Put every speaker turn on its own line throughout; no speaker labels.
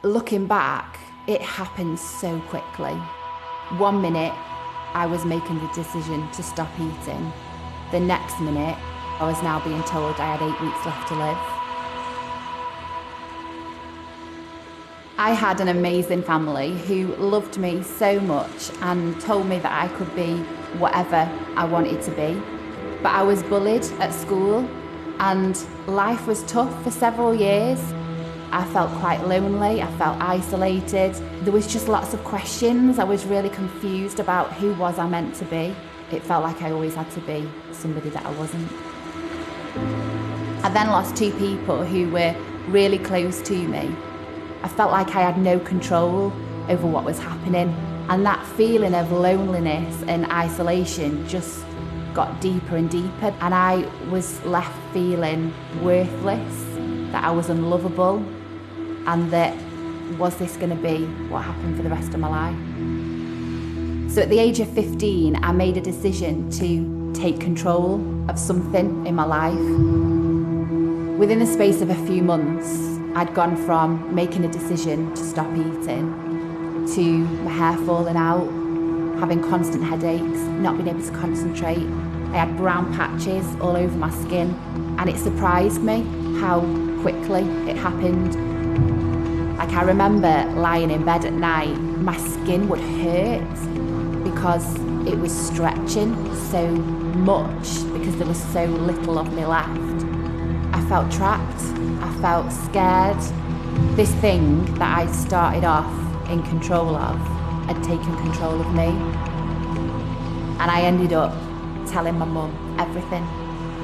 looking back, it happened so quickly. 1 minute, I was making the decision to stop eating. The next minute, I was now being told I had 8 weeks left to live. I had an amazing family who loved me so much and told me that I could be whatever I wanted to be. But I was bullied at school and life was tough for several years. I felt quite lonely, I felt isolated. There was just lots of questions. I was really confused about who was I meant to be. It felt like I always had to be somebody that I wasn't. I then lost 2 people who were really close to me. I felt like I had no control over what was happening, and that feeling of loneliness and isolation just got deeper and deeper, and I was left feeling worthless, that I was unlovable, and that was this going to be what happened for the rest of my life? So at the age of 15, I made a decision to take control of something in my life. Within the space of a few months, I'd gone from making a decision to stop eating to my hair falling out, having constant headaches, not being able to concentrate. I had brown patches all over my skin, and it surprised me how quickly it happened. Like, I remember lying in bed at night, my skin would hurt because it was stretching so much because there was so little of me left. I felt trapped, I felt scared. This thing that I started off in control of had taken control of me. And I ended up telling my mum everything.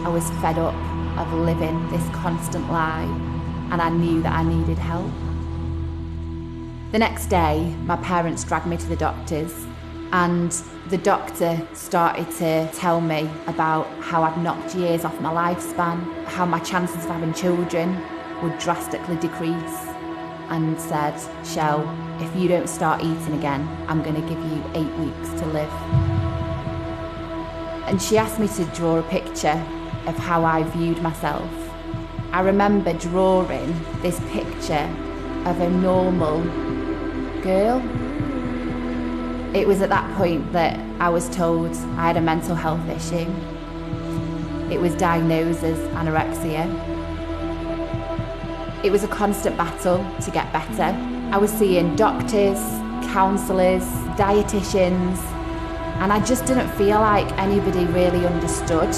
I was fed up of living this constant lie, and I knew that I needed help. The next day, my parents dragged me to the doctors, and the doctor started to tell me about how I'd knocked years off my lifespan, how my chances of having children would drastically decrease, and said, "Shell, if you don't start eating again, I'm going to give you 8 weeks to live." And she asked me to draw a picture of how I viewed myself. I remember drawing this picture of a normal girl. It was at that point that I was told I had a mental health issue. It was diagnosed as anorexia. It was a constant battle to get better. I was seeing doctors, counsellors, dietitians, and I just didn't feel like anybody really understood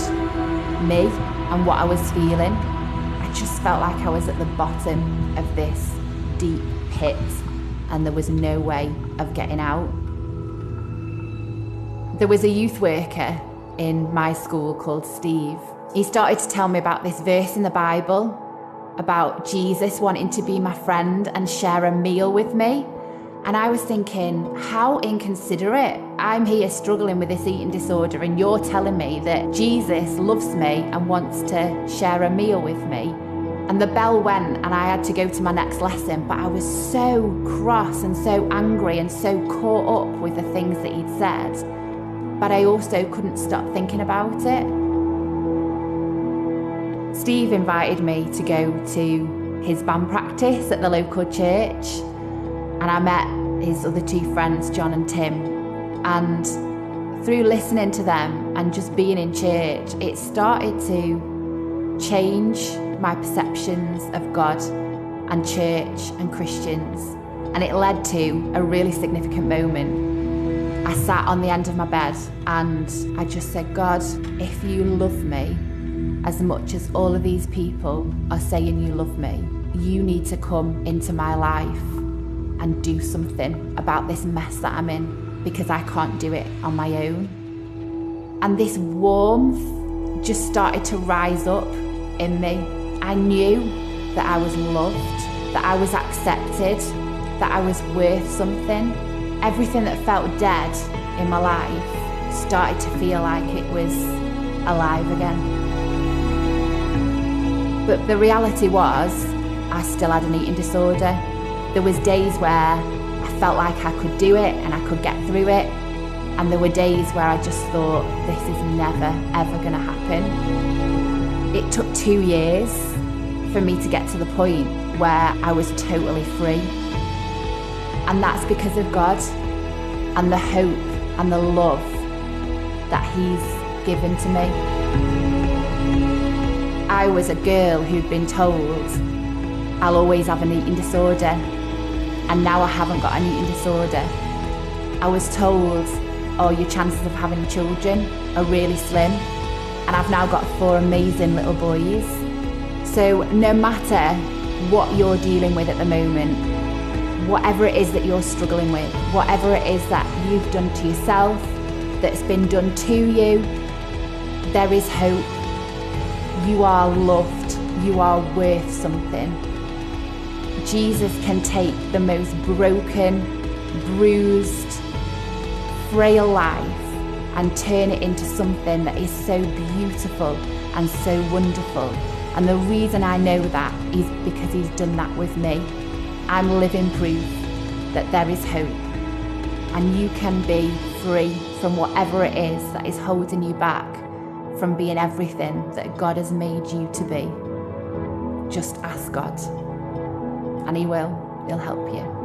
me and what I was feeling. I just felt like I was at the bottom of this deep pit and there was no way of getting out. There was a youth worker in my school called Steve. He started to tell me about this verse in the Bible about Jesus wanting to be my friend and share a meal with me. And I was thinking, how inconsiderate. I'm here struggling with this eating disorder and you're telling me that Jesus loves me and wants to share a meal with me. And the bell went and I had to go to my next lesson, but I was so cross and so angry and so caught up with the things that he'd said. But I also couldn't stop thinking about it. Steve invited me to go to his band practice at the local church, and I met his other 2 friends, John and Tim. And through listening to them and just being in church, it started to change my perceptions of God and church and Christians. And it led to a really significant moment. I sat on the end of my bed and I just said, God, if you love me as much as all of these people are saying you love me, you need to come into my life and do something about this mess that I'm in, because I can't do it on my own. And this warmth just started to rise up in me. I knew that I was loved, that I was accepted, that I was worth something. Everything that felt dead in my life started to feel like it was alive again. But the reality was, I still had an eating disorder. There was days where I felt like I could do it and I could get through it. And there were days where I just thought, this is never, ever gonna happen. It took 2 years for me to get to the point where I was totally free. And that's because of God and the hope and the love that He's given to me. I was a girl who'd been told I'll always have an eating disorder, and now I haven't got an eating disorder. I was told, oh, your chances of having children are really slim, and I've now got 4 amazing little boys. So no matter what you're dealing with at the moment, whatever it is that you're struggling with, whatever it is that you've done to yourself, that's been done to you, there is hope. You are loved. You are worth something. Jesus can take the most broken, bruised, frail life and turn it into something that is so beautiful and so wonderful. And the reason I know that is because He's done that with me. I'm living proof that there is hope, and you can be free from whatever it is that is holding you back from being everything that God has made you to be. Just ask God, and He will. He'll help you.